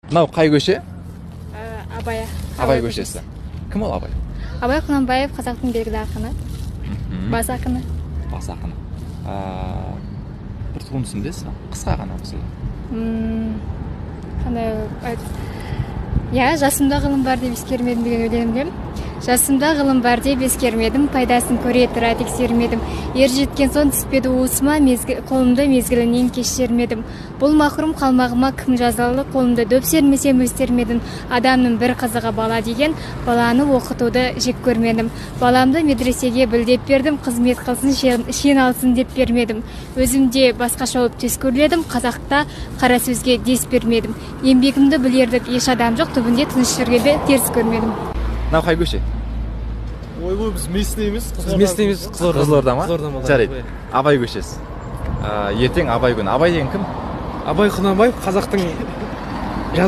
Мынау қай көше? Абай. Абай көшесі. Кім ол Абай? Абай Құнанбаев қазақтың белгілі ақыны. Бас ақыны. Бас ақыны. Бір туындысын білесіз бе? Қысқа ғана болса. Қандай жасымда ғылым бар деп ескермедім деген өлеңімде. Жасымда ғылым бар деп ескермедім, пайдасын көре тұра тексермедім. Ер жеткен соң түспеді уысыма, қолымды мезгілінен кешірмедім. Бұл махрұм қалмағыма кім жазалы, қолымды дөп сермесем өстермедім. Адамның бір қызығы бала деген, баланы оқытуды жек көрмедім. Баламды медресеге білдеп бердім, қызмет қылсын, шен алсын деп бермедім. Өзімде басқаша болып төс көрледім, қазақта қара сөзге дес бермедім. Еңбегімді білердік еш адам жоқ, түбінде тыныш жүргенде теріс көрмедім. Мынау қай көше? Ойбой, біз местныйміз. Сіз местныйміз, Қызылорда ма? Жарайды. Абай көшесі. Ертең Абай күні. Абай деген кім? Абай Құнанбаев қазақтың